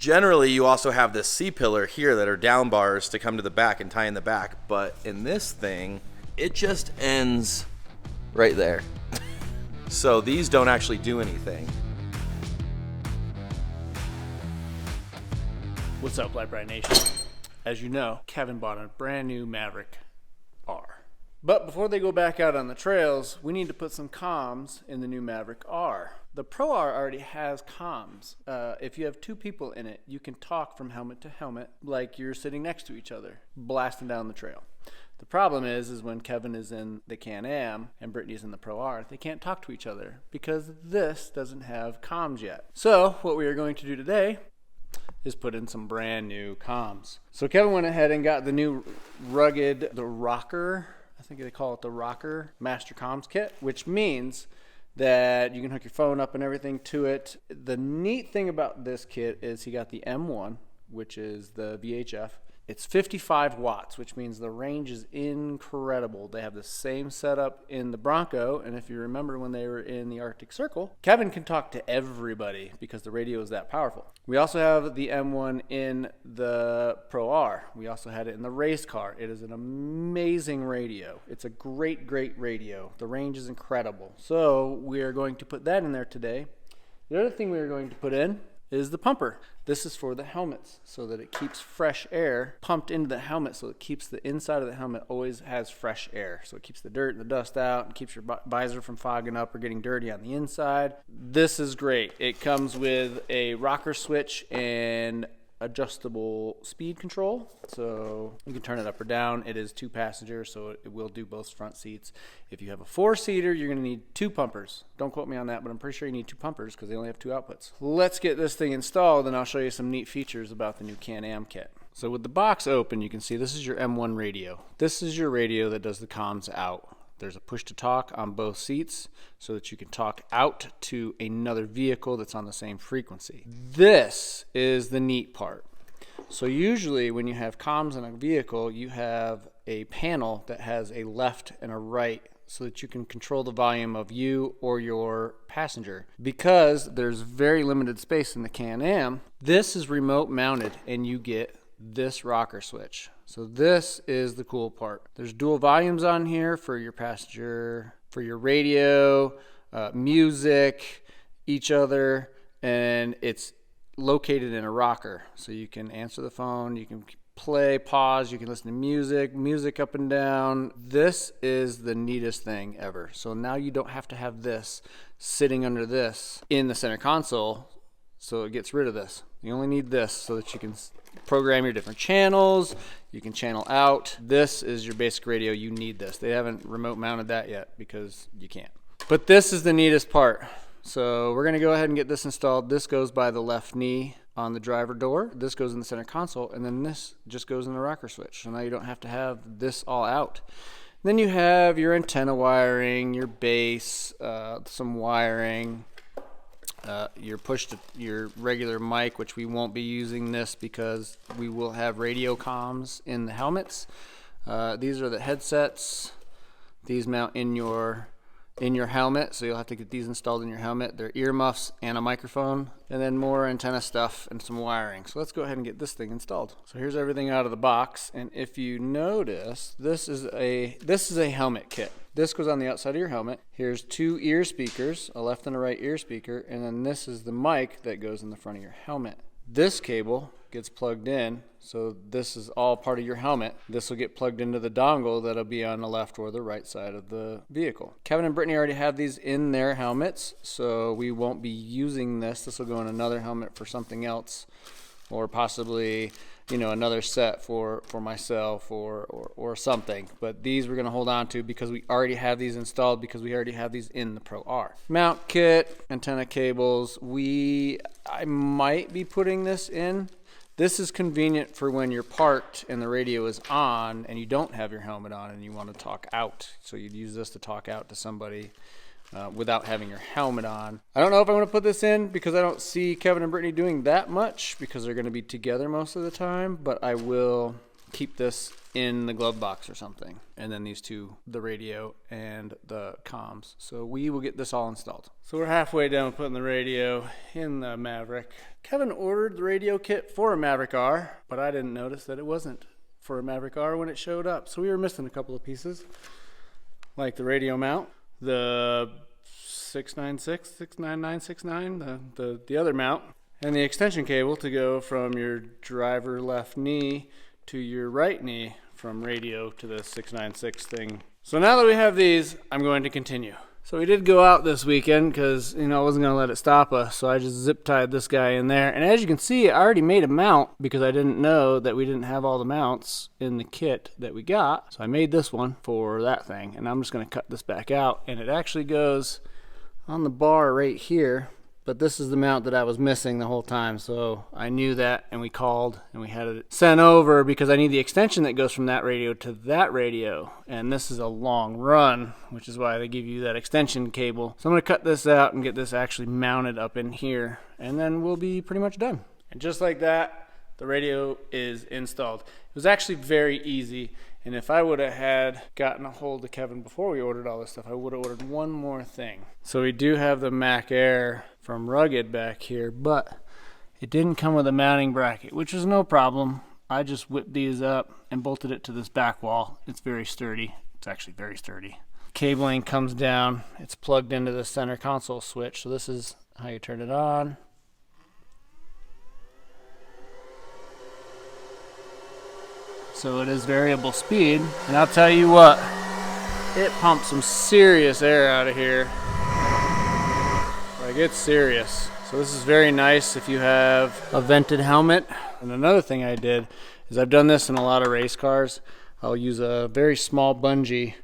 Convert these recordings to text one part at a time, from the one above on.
Generally, you also have this C-pillar here that are down bars to come to the back and tie in the back. But in this thing, it just ends right there. So these don't actually do anything. What's up, Brite Nation? As you know, Kevin bought a brand new Maverick R. But before they go back out on the trails, we need to put some comms in the new Maverick R. The Pro R already has comms. If you have two people in it, you can talk from helmet to helmet like you're sitting next to each other, blasting down the trail. The problem is when Kevin is in the Can-Am and Brittany's in the Pro R, they can't talk to each other because this doesn't have comms yet. So what we are going to do today is put in some brand new comms. So Kevin went ahead and got the new rugged, the Rocker, I think they call it the Rocker Master Comms Kit, which means that you can hook your phone up and everything to it. The neat thing about this kit is he got the M1, which is the VHF. It's 55 watts, which means the range is incredible. They have the same setup in the Bronco, and if you remember when they were in the Arctic Circle, Kevin can talk to everybody because the radio is that powerful. We also have the M1 in the Pro R. We also had it in the race car. It is an amazing radio. It's a great, great radio. The range is incredible. So we are going to put that in there today. The other thing we are going to put in is the pumper. This is for the helmets so that it keeps fresh air pumped into the helmet, so it keeps the inside of the helmet always has fresh air. So it keeps the dirt and the dust out and keeps your visor from fogging up or getting dirty on the inside. This is great. It comes with a rocker switch and adjustable speed control, so you can turn it up or down. It is 2 passengers, so it will do both front seats. If you have a 4-seater, you're going to need 2 pumpers. Don't quote me on that, but I'm pretty sure you need 2 pumpers because they only have 2 outputs. Let's get this thing installed and I'll show you some neat features about the new Can-Am kit. So with the box open, you can see this is your M1 radio. This is your radio that does the comms out. There's a push to talk on both seats so that you can talk out to another vehicle that's on the same frequency. This is the neat part. So usually when you have comms in a vehicle, you have a panel that has a left and a right so that you can control the volume of you or your passenger. Because there's very limited space in the Can-Am, this is remote mounted and you get this rocker switch. So this is the cool part. There's dual volumes on here for your passenger, for your radio, music, each other, and it's located in a rocker. So you can answer the phone, you can play, pause, you can listen to music up and down. This is the neatest thing ever. So now you don't have to have this sitting under this in the center console, so it gets rid of this. You only need this so that you can program your different channels. You can channel out. This is your basic radio. You need this. They haven't remote mounted that yet because you can't. But this is the neatest part. So we're going to go ahead and get this installed. This goes by the left knee on the driver door. This goes in the center console, and then this just goes in the rocker switch. So now you don't have to have this all out. Then you have your antenna wiring, your base, some wiring, your regular mic, which we won't be using this because we will have radio comms in the helmets. These are the headsets. These mount in your helmet, so you'll have to get these installed in your helmet. They're earmuffs and a microphone, and then more antenna stuff and some wiring. So let's go ahead and get this thing installed. So here's everything out of the box, and if you notice, this is a helmet kit. This goes on the outside of your helmet. Here's 2 ear speakers, a left and a right ear speaker, and then this is the mic that goes in the front of your helmet. This cable gets plugged in, so this is all part of your helmet. This will get plugged into the dongle that'll be on the left or the right side of the vehicle. Kevin and Brittany already have these in their helmets, so we won't be using this. This will go in another helmet for something else, or possibly another set for myself or something. But these we're going to hold on to because we already have these installed, because we already have these in the Pro R. Mount kit, antenna cables. I might be putting this in. This is convenient for when you're parked and the radio is on and you don't have your helmet on and you want to talk out. So you'd use this to talk out to somebody without having your helmet on. I don't know if I'm going to put this in because I don't see Kevin and Brittany doing that much because they're going to be together most of the time, but I will keep this in the glove box or something. And then these two, the radio and the comms. So we will get this all installed. So we're halfway down putting the radio in the Maverick. Kevin ordered the radio kit for a Maverick R, but I didn't notice that it wasn't for a Maverick R when it showed up. So we were missing a couple of pieces, like the radio mount, the 69969, the other mount, and the extension cable to go from your driver left knee to your right knee from radio to the 696 thing. So now that we have these, I'm going to continue. So we did go out this weekend because, I wasn't going to let it stop us. So I just zip tied this guy in there. And as you can see, I already made a mount because I didn't know that we didn't have all the mounts in the kit that we got. So I made this one for that thing. And I'm just going to cut this back out. And it actually goes on the bar right here. But this is the mount that I was missing the whole time. So I knew that, and we called and we had it sent over because I need the extension that goes from that radio to that radio. And this is a long run, which is why they give you that extension cable. So I'm going to cut this out and get this actually mounted up in here, and then we'll be pretty much done. And just like that, the radio is installed. It was actually very easy. And if I would have had gotten a hold of Kevin before we ordered all this stuff, I would have ordered one more thing. So we do have the Mac Air from Rugged back here, but it didn't come with a mounting bracket, which was no problem. I just whipped these up and bolted it to this back wall. It's very sturdy. It's actually very sturdy. Cabling comes down. It's plugged into the center console switch. So this is how you turn it on. So it is variable speed, and I'll tell you what, it pumps some serious air out of here. Like, it's serious. So this is very nice if you have a vented helmet. And another thing I did is I've done this in a lot of race cars. I'll use a very small bungee,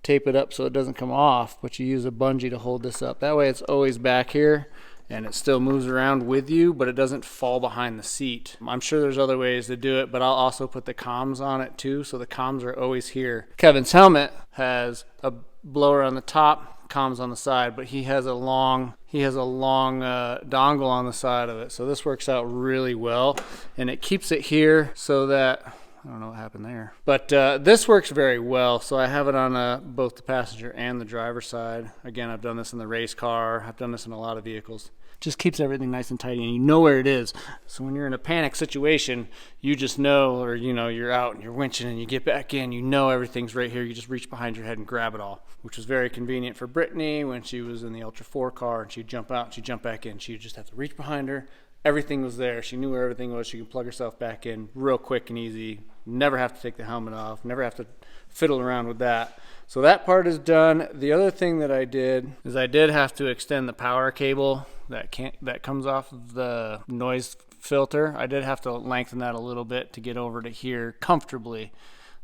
tape it up so it doesn't come off, but you use a bungee to hold this up. That way it's always back here. And it still moves around with you, but it doesn't fall behind the seat. I'm sure there's other ways to do it, but I'll also put the comms on it too, so the comms are always here. Kevin's helmet has a blower on the top, comms on the side, but he has a long dongle on the side of it. So this works out really well, and it keeps it here so that, I don't know what happened there. But this works very well. So I have it on both the passenger and the driver side. Again, I've done this in the race car. I've done this in a lot of vehicles. Just keeps everything nice and tidy, and you know where it is. So when you're in a panic situation, you just know, or you're out and you're winching and you get back in, you know everything's right here. You just reach behind your head and grab it all, which was very convenient for Brittany when she was in the Ultra 4 car and she'd jump out and she'd jump back in. She'd just have to reach behind her. Everything was there. She knew where everything was. She could plug herself back in real quick and easy. Never have to take the helmet off. Never have to fiddle around with that. So that part is done. The other thing that I did is I did have to extend the power cable that comes off of the noise filter. I did have to lengthen that a little bit to get over to here comfortably.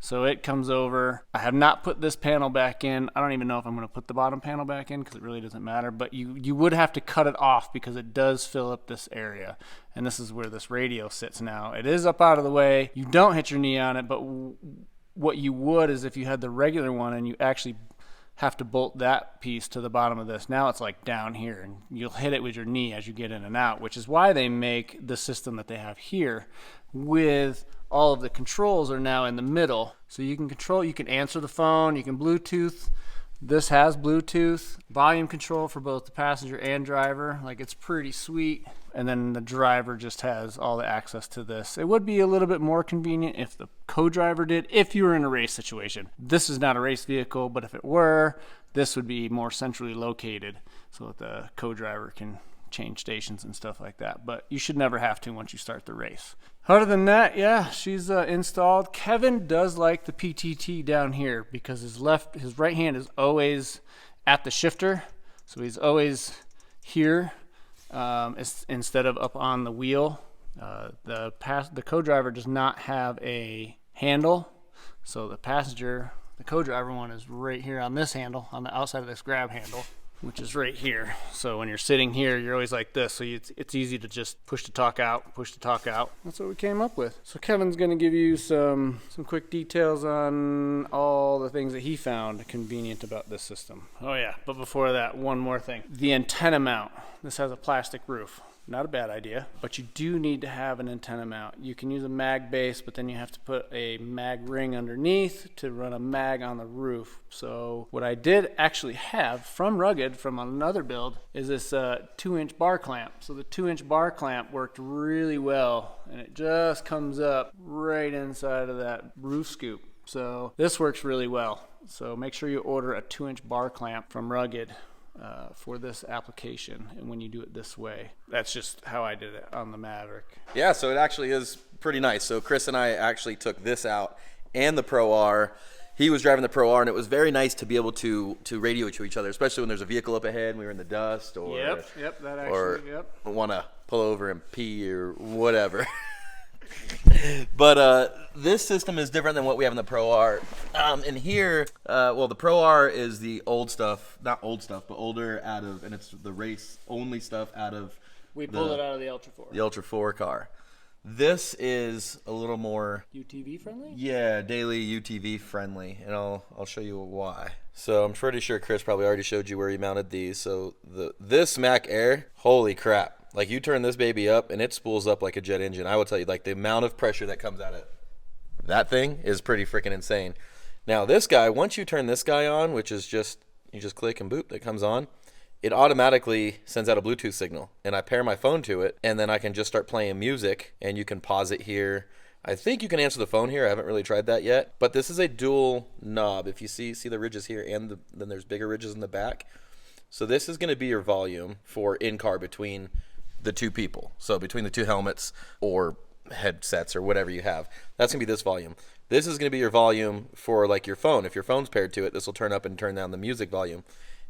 So it comes over. I have not put this panel back in. I don't even know if I'm going to put the bottom panel back in because it really doesn't matter. But you would have to cut it off because it does fill up this area. And this is where this radio sits now. It is up out of the way. You don't hit your knee on it, but what you would is if you had the regular one and you actually have to bolt that piece to the bottom of this. Now it's like down here, and you'll hit it with your knee as you get in and out, which is why they make the system that they have here with all of the controls are now in the middle. So you can control, you can answer the phone, you can Bluetooth. This has Bluetooth, volume control for both the passenger and driver. Like, it's pretty sweet. And then the driver just has all the access to this. It would be a little bit more convenient if the co-driver did, if you were in a race situation. This is not a race vehicle, but if it were, this would be more centrally located so that the co-driver can change stations and stuff like that. But you should never have to once you start the race. Other than that, yeah, she's installed. Kevin does like the PTT down here because his right hand is always at the shifter. So he's always here instead of up on the wheel. The co-driver does not have a handle. So the co-driver one is right here on this handle, on the outside of this grab handle, which is right here. So when you're sitting here, you're always like this. So it's easy to just push the talk out, push the talk out. That's what we came up with. So Kevin's going to give you some quick details on all the things that he found convenient about this system. Oh yeah, but before that, one more thing. The antenna mount. This has a plastic roof. Not a bad idea, but you do need to have an antenna mount. You can use a mag base, but then you have to put a mag ring underneath to run a mag on the roof. So what I did actually have from Rugged, from another build, is this 2-inch bar clamp. So the 2-inch bar clamp worked really well, and it just comes up right inside of that roof scoop. So this works really well. So make sure you order a 2-inch bar clamp from Rugged for this application, and when you do it this way. That's just how I did it on the Maverick. Yeah, so it actually is pretty nice. So Chris and I actually took this out and the Pro R. He was driving the Pro R, and it was very nice to be able to radio to each other, especially when there's a vehicle up ahead and we were in the dust, or want to pull over and pee or whatever. But this system is different than what we have in the Pro R. And here, well, the Pro R is the old stuff, not old stuff, but older out of, and it's the race only stuff out of. We pulled it out of the Ultra 4. The Ultra 4 car. This is a little more UTV friendly? Yeah, daily UTV friendly, and I'll show you why. So I'm pretty sure Chris probably already showed you where he mounted these. So this Mac Air, holy crap. Like, you turn this baby up and it spools up like a jet engine. I will tell you, like, the amount of pressure that comes out of that thing is pretty freaking insane. Now this guy, once you turn this guy on, which is just, you just click and boop, it comes on, it automatically sends out a Bluetooth signal, and I pair my phone to it, and then I can just start playing music, and you can pause it here. I think you can answer the phone here. I haven't really tried that yet, but this is a dual knob. If you see the ridges here, and then there's bigger ridges in the back. So this is going to be your volume for in-car between the two people. So between the two helmets or headsets or whatever you have, that's going to be this volume. This is going to be your volume for like your phone. If your phone's paired to it, this will turn up and turn down the music volume.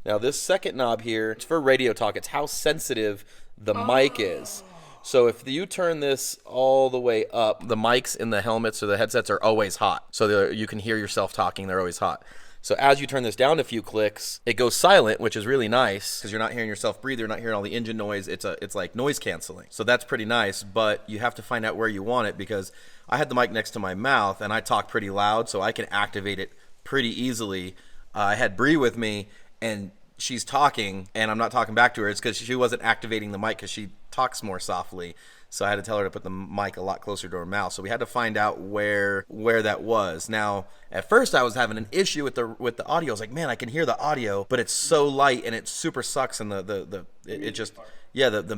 Now this second knob here, it's for radio talk. It's how sensitive the mic is. So if you turn this all the way up, the mics in the helmets or the headsets are always hot. So you can hear yourself talking. They're always hot. So as you turn this down a few clicks, it goes silent, which is really nice because you're not hearing yourself breathe. You're not hearing all the engine noise. It's like noise canceling. So that's pretty nice, but you have to find out where you want it, because I had the mic next to my mouth and I talk pretty loud, so I can activate it pretty easily. I had Bree with me, and she's talking and I'm not talking back to her. It's because she wasn't activating the mic because she talks more softly. So I had to tell her to put the mic a lot closer to her mouth. So we had to find out where that was. Now, at first I was having an issue with the audio. I was like, man, I can hear the audio, but it's so light and it super sucks. And the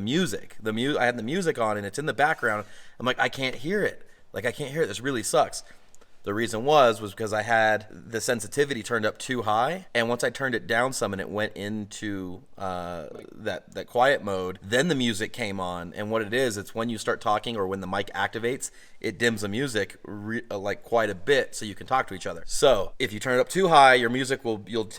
music. I had the music on and it's in the background. I'm like, I can't hear it. This really sucks. The reason was because I had the sensitivity turned up too high, and once I turned it down some and it went into that quiet mode, then the music came on. And what it is, it's when you start talking or when the mic activates, it dims the music like quite a bit so you can talk to each other. So if you turn it up too high, your music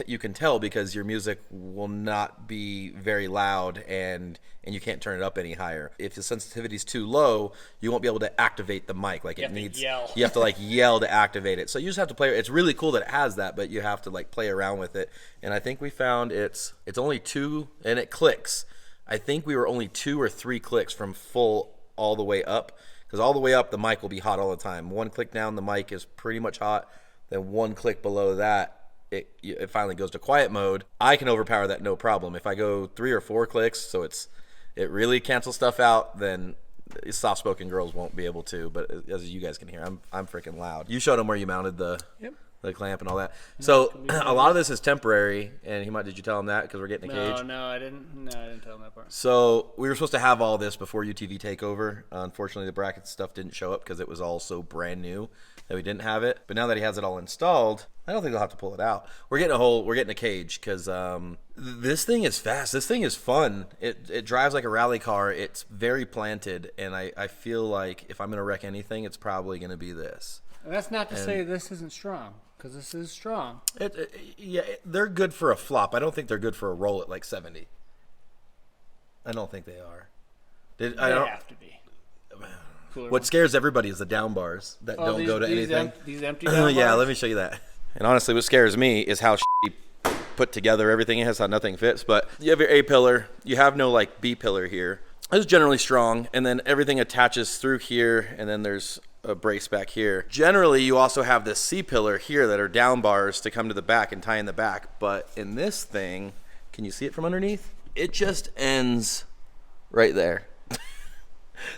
you can tell, because your music will not be very loud, and you can't turn it up any higher. If the sensitivity is too low, you won't be able to activate the mic. Like, it needs, you have to like yell to activate it. So you just have to play. It's really cool that it has that, but you have to like play around with it. And I think we found it's only 2, and it clicks. I think we were only 2 or 3 clicks from full all the way up, because all the way up the mic will be hot all the time. 1 click down, the mic is pretty much hot. Then 1 click below that, it finally goes to quiet mode. I can overpower that no problem. If I go 3 or 4 clicks, so it really cancels stuff out, then soft-spoken girls won't be able to. But as you guys can hear, I'm freaking loud. You showed them where you mounted the clamp and all that. So a lot of this is temporary, and did you tell him that because we're getting a cage? No, I didn't tell him that part. So we were supposed to have all this before UTV takeover. Unfortunately, the bracket stuff didn't show up because it was all so brand new that we didn't have it. But now that he has it all installed, I don't think they'll have to pull it out. We're getting a cage because this thing is fast. This thing is fun. It drives like a rally car. It's very planted, and I feel like if I'm gonna wreck anything, it's probably gonna be this. And that's not to say this isn't strong, because this is strong. They're good for a flop. I don't think they're good for a roll at like 70. I don't think they are. They have to be. What scares everybody is the down bars that don't go to anything. These empty down bars? Yeah, let me show you that. And honestly, what scares me is how put together everything is, how nothing fits. But you have your A pillar. You have no like B pillar here. It's generally strong, and then everything attaches through here, and then there's a brace back here. Generally, you also have this C pillar here that are down bars to come to the back and tie in the back. But in this thing, can you see it from underneath? It just ends right there.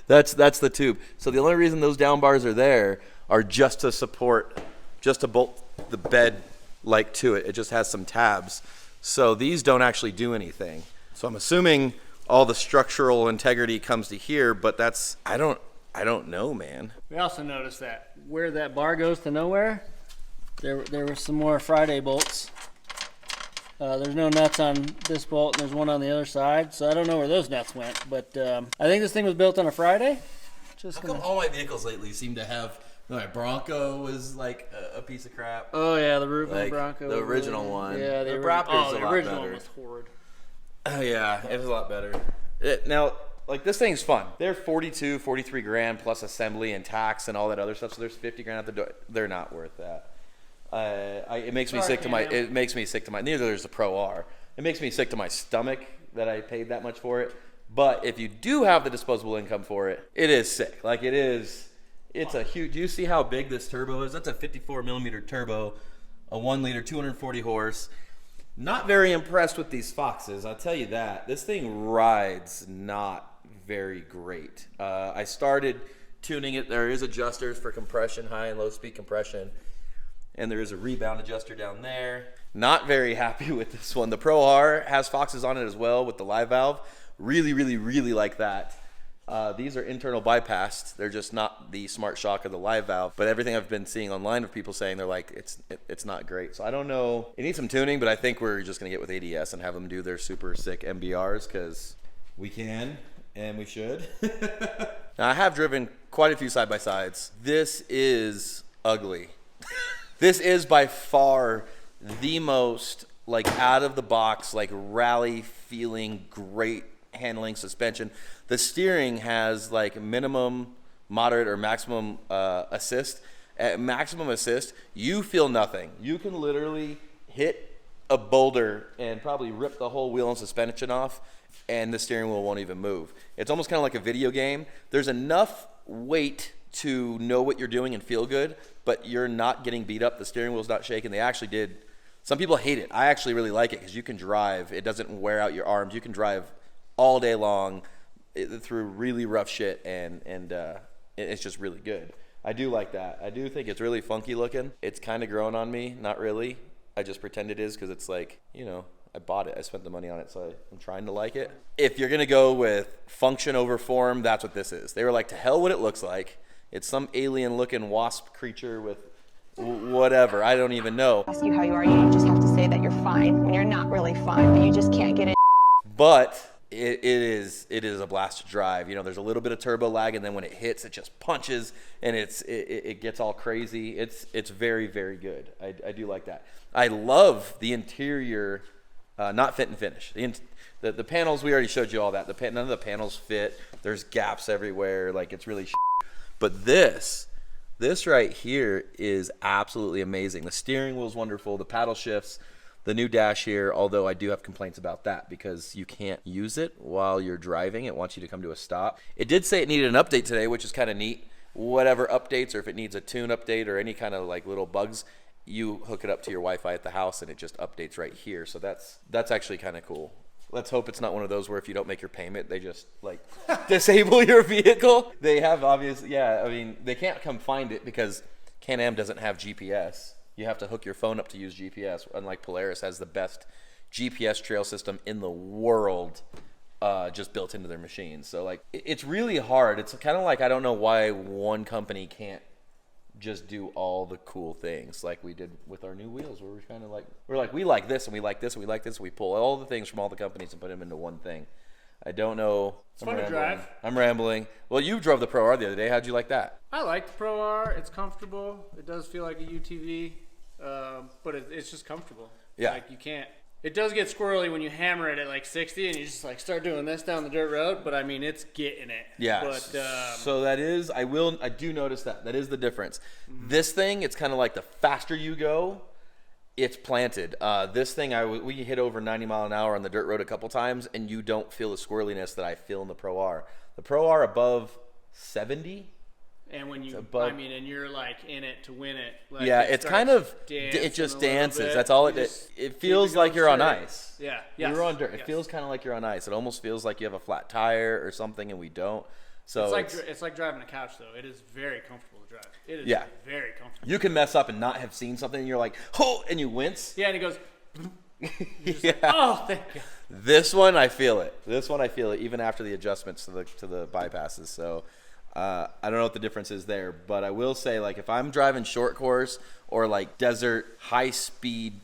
That's the tube. So the only reason those down bars are there are just to support, just to bolt the bed like to it. It just has some tabs. So these don't actually do anything. So I'm assuming all the structural integrity comes to here, but that's, I don't know, man. We also noticed that where that bar goes to nowhere, there were some more Friday bolts. There's no nuts on this bolt, and there's one on the other side, so I don't know where those nuts went. But I think this thing was built on a Friday. How come all my vehicles lately seem to have, my Bronco was like a piece of crap. Oh yeah, the roof on Like the Bronco. the original one. Yeah, the Raptor's a the lot original better. one was horrid. Oh yeah, it was a lot better. Now, like this thing's fun. They're 43 grand plus assembly and tax and all that other stuff. So there's 50 grand out the door. They're not worth that. It makes me sick to my. It makes me sick to my. Neither there's the Pro R. It makes me sick to my stomach that I paid that much for it. But if you do have the disposable income for it, it is sick. Like it is. It's a huge. Do you see how big this turbo is? That's a 54 millimeter turbo, a 1 liter, 240 horse. Not very impressed with these Foxes. I'll tell you that. This thing rides not very great. I started tuning it. There is adjusters for compression, high and low speed compression. And there is a rebound adjuster down there. Not very happy with this one. The Pro R has Foxes on it as well with the live valve. Really, really, really like that. These are internal bypassed. They're just not the smart shock or the live valve. But everything I've been seeing online of people saying they're like, it's not great. So I don't know. It needs some tuning, but I think we're just going to get with ADS and have them do their super sick MBRs because we can and we should. Now, I have driven quite a few side-by-sides. This is ugly. This is by far the most like out of the box, like rally feeling, great handling suspension. The steering has like minimum, moderate, or maximum assist. At maximum assist, you feel nothing. You can literally hit a boulder and probably rip the whole wheel and suspension off, and the steering wheel won't even move. It's almost kind of like a video game. There's enough weight to know what you're doing and feel good, but you're not getting beat up. The steering wheel's not shaking. They actually did. Some people hate it. I actually really like it because you can drive. It doesn't wear out your arms. You can drive all day long through really rough shit, and it's just really good. I do like that. I do think it's really funky looking. It's kind of growing on me. Not really. I just pretend it is because it's like, I bought it. I spent the money on it, so I'm trying to like it. If you're going to go with function over form, that's what this is. They were like, to hell what it looks like. It's some alien-looking wasp creature with whatever. I don't even know. Ask you how you are. You just have to say that you're fine when you're not really fine, but you just can't get it. But it is a blast to drive. There's a little bit of turbo lag, and then when it hits, it just punches, and it gets all crazy. It's very, very good. I do like that. I love the interior, not fit and finish. The panels, we already showed you all that. None of the panels fit. There's gaps everywhere. Like, it's really But this right here is absolutely amazing. The steering wheel is wonderful. The paddle shifts. The new dash here, although I do have complaints about that because you can't use it while you're driving. It wants you to come to a stop. It did say it needed an update today, which is kind of neat. Whatever updates, or if it needs a tune update or any kind of like little bugs, you hook it up to your Wi-Fi at the house and it just updates right here. So that's actually kind of cool. Let's hope it's not one of those where if you don't make your payment, they just like disable your vehicle. They have obviously, they can't come find it because Can-Am doesn't have GPS. You have to hook your phone up to use GPS, unlike Polaris has the best GPS trail system in the world just built into their machines. So, like, it's really hard. It's kind of like I don't know why one company can't just do all the cool things like we did with our new wheels, where we're like, we like this and we like this and we like this. And we pull all the things from all the companies and put them into one thing. I don't know. It's fun to drive. I'm rambling. Well, you drove the Pro R the other day. How'd you like that? I like the Pro R. It's comfortable. It does feel like a UTV, but it's just comfortable. Yeah. Like you can't. It does get squirrely when you hammer it at like 60 and you just like start doing this down the dirt road. But I mean, it's getting it. Yeah. But so that is. I do notice that. That is the difference. Mm-hmm. This thing, it's kind of like the faster you go, it's planted. This thing, we hit over 90 mile an hour on the dirt road a couple times, and you don't feel the squirreliness that I feel in the Pro R. The Pro R above 70. And when and you're like in it to win it. Like yeah, it's kind of, it just dances. That's all it is. It feels like you're on ice. Yeah. You're on dirt. It feels kind of like you're on ice. It almost feels like you have a flat tire or something, and we don't. So it's like driving a couch, though. It is very comfortable to drive. It is very comfortable. You can mess up and not have seen something, and you're like, oh, and you wince. Yeah, and it goes. Like, oh, thank you. This one, I feel it. Even after the adjustments to the bypasses. So I don't know what the difference is there, but I will say, like, if I'm driving short course or like desert, high speed,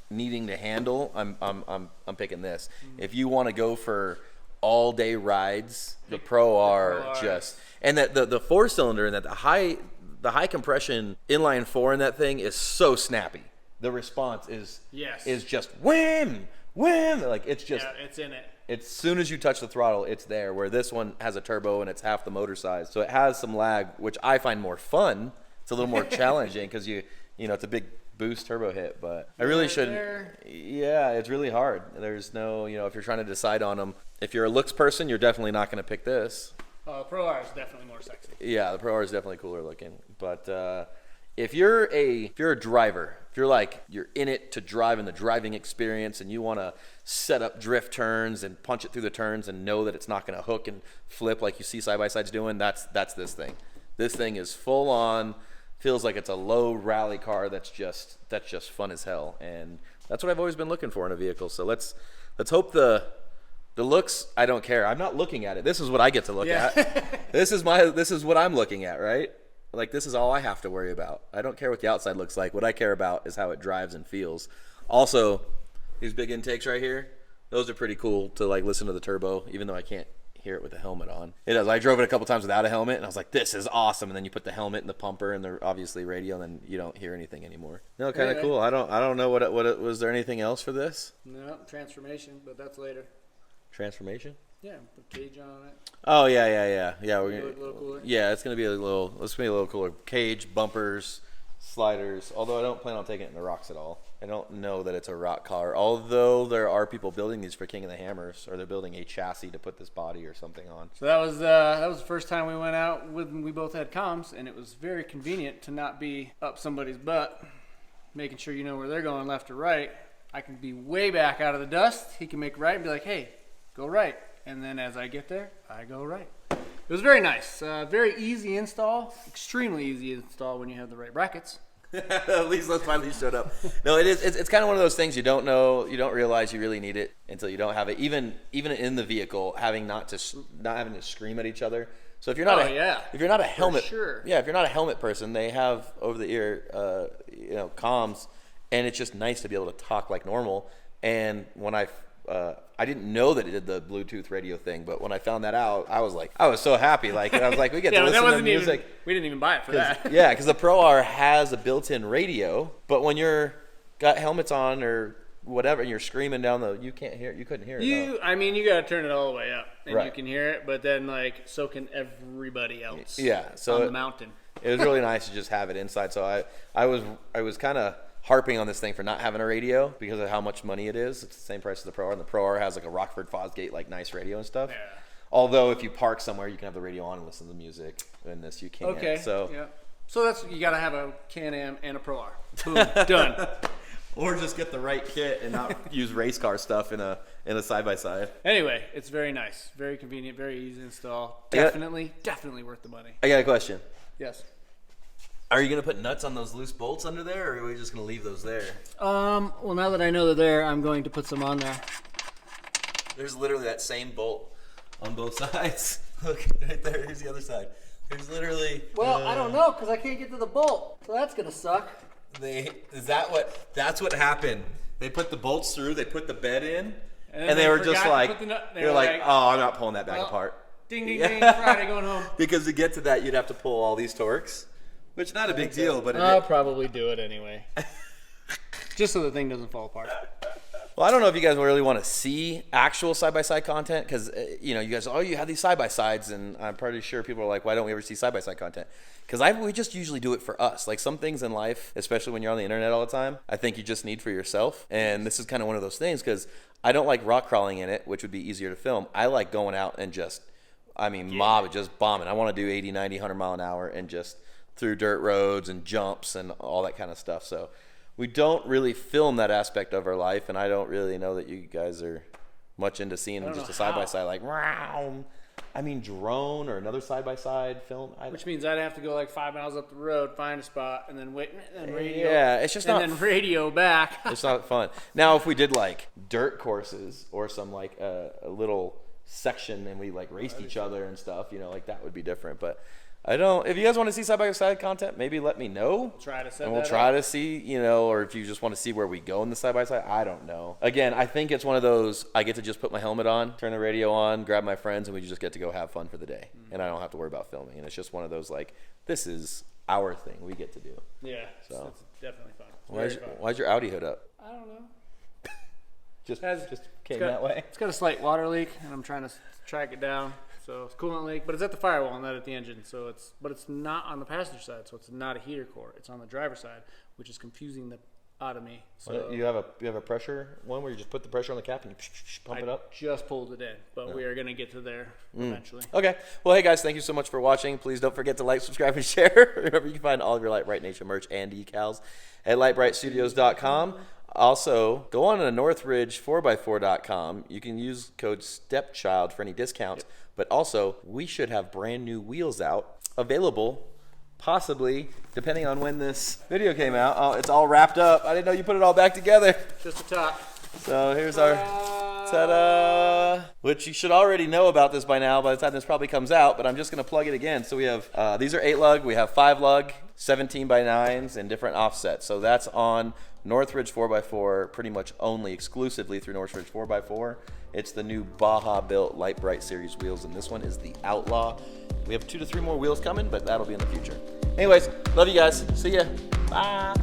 needing to handle, I'm picking this. If you want to go for all day rides, the Pro R just, and that the 4-cylinder and that the high compression inline 4 in that thing is so snappy. The response is just wham, like it's just it's in it. As soon as you touch the throttle, it's there. Where this one has a turbo and it's half the motor size, so it has some lag, which I find more fun. It's a little more challenging because you know it's a big boost turbo hit, but I really shouldn't. Yeah, it's really hard. There's no, if you're trying to decide on them, if you're a looks person, you're definitely not going to pick this. The Pro R is definitely more sexy. Yeah, the Pro R is definitely cooler looking, but if you're a driver, if you're in it to drive in the driving experience and you want to set up drift turns and punch it through the turns and know that it's not going to hook and flip like you see side-by-sides doing, that's this thing. This thing is full on, feels like it's a low rally car that's just fun as hell, and that's what I've always been looking for in a vehicle. So let's hope the looks, I don't care. I'm not looking at it. This is what I get to look at. This is what I'm looking at, right? Like, this is all I have to worry about. I don't care what the outside looks like. What I care about is how it drives and feels. Also, these big intakes right here, those are pretty cool to, like, listen to the turbo, even though I can't hear it with the helmet on. It does. I drove it a couple times without a helmet, and I was like, this is awesome. And then you put the helmet and the pumper and the obviously radio, and then you don't hear anything anymore. No, kind of cool. I don't know what was there anything else for this? No, transformation, but that's later. Transformation? Yeah, put cage on it. Oh yeah. We're Look a little cooler. Yeah, it's gonna be a little cooler. Cage, bumpers, sliders. Although I don't plan on taking it in the rocks at all. I don't know that it's a rock car. Although there are people building these for King of the Hammers, or they're building a chassis to put this body or something on. So that was the first time we went out when we both had comms, and it was very convenient to not be up somebody's butt, making sure you know where they're going, left or right. I can be way back out of the dust. He can make right and be like, hey, go right. And then as I get there, I go right. It was very nice. Very easy install. Extremely easy install when you have the right brackets. At least those finally showed up. No, it is. It's kind of one of those things you don't know, you don't realize you really need it until you don't have it. Even in the vehicle, not having to scream at each other. So if you're not if you're not a helmet, if you're not a helmet person, they have over the ear, comms, and it's just nice to be able to talk like normal. And when I didn't know that it did the Bluetooth radio thing, but when I found that out, I was so happy. Like, I was like, we get to listen to music. We didn't even buy it for that. Yeah, because the Pro R has a built-in radio, but when you're got helmets on or whatever, and you're screaming down you can't hear it. You couldn't hear it. You got to turn it all the way up, and you can hear it. But then, so can everybody else. Yeah, so on the mountain. It was really nice to just have it inside. So I was kind of harping on this thing for not having a radio because of how much money it is. It's the same price as the Pro R, and the Pro R has like a Rockford Fosgate nice radio and stuff. Yeah. Although if you park somewhere, you can have the radio on and listen to the music. And this you can't. Okay. So You got to have a Can-Am and a Pro R. Boom, done. Or just get the right kit and not use race car stuff in a side-by-side. Anyway, it's very nice, very convenient, very easy to install. Definitely worth the money. I got a question. Yes. Are you going to put nuts on those loose bolts under there, or are we just going to leave those there? Well, now that I know they're there, I'm going to put some on there. There's literally that same bolt on both sides. Look, right there. Here's the other side. There's literally... Well, I don't know, because I can't get to the bolt, so that's going to suck. That's what happened. They put the bolts through, they put the bed in, and they were just like, they're like, oh, I'm not pulling that back apart. Ding, ding, ding, Friday going home. Because to get to that, you'd have to pull all these Torx. Which not a big deal, but I'll probably do it anyway. Just so the thing doesn't fall apart. Well, I don't know if you guys really want to see actual side-by-side content because, you guys, you have these side-by-sides, and I'm pretty sure people are like, why don't we ever see side-by-side content? Because we just usually do it for us. Like some things in life, especially when you're on the internet all the time, I think you just need for yourself. And this is kind of one of those things because I don't like rock crawling in it, which would be easier to film. I like going out and mob it, just bombing. I want to do 80, 90, 100 mile an hour and just through dirt roads and jumps and all that kind of stuff. So we don't really film that aspect of our life, and I don't really know that you guys are much into seeing just a side-by-side like, wow. I mean, drone or another side-by-side film. Which means I'd have to go like 5 miles up the road, find a spot, and then wait, and then radio. Yeah, it's just not. And then radio back. It's not fun. Now, if we did like dirt courses or some like a little section and we like raced each other and stuff, you know, like that would be different. But I don't. If you guys want to see side-by-side content, maybe let me know. Try to set and we'll that try up. to see, you know, or if you just want to see where we go in the side-by-side, I don't know. Again, I think it's one of those, I get to just put my helmet on, turn the radio on, grab my friends, and we just get to go have fun for the day. And I don't have to worry about filming. And it's just one of those, like, this is our thing we get to do. Yeah, So. it's definitely fun. Why's your Audi hood up? I don't know. Just came got, that way? It's got a slight water leak, and I'm trying to track it down. So it's coolant leak, but it's at the firewall, not at the engine. So it's not on the passenger side, so it's not a heater core. It's on the driver's side, which is confusing the out of me. So You have a pressure one where you just put the pressure on the cap and you pump it up? Just pulled it in, but we are going to get to there eventually. Okay. Well, hey guys, thank you so much for watching. Please don't forget to like, subscribe, and share. Remember, you can find all of your Lite Brite Nation merch and decals at LiteBriteStudios.com. Also, go on to Northridge4x4.com. You can use code STEPCHILD for any discounts. Yep. But also, we should have brand new wheels out, available, possibly, depending on when this video came out. Oh, it's all wrapped up. I didn't know you put it all back together. Just the top. So here's our ta-da, which you should already know about this by now by the time this probably comes out, but I'm just going to plug it again. So we have, these are 8 lug, we have 5 lug, 17 by 9s, and different offsets. So that's on Northridge 4x4, pretty much only exclusively through Northridge 4x4. It's the new Baja built Lite Brite series wheels, and this one is the Outlaw. We have 2 to 3 more wheels coming, but that'll be in the future. Anyways, love you guys. See ya. Bye.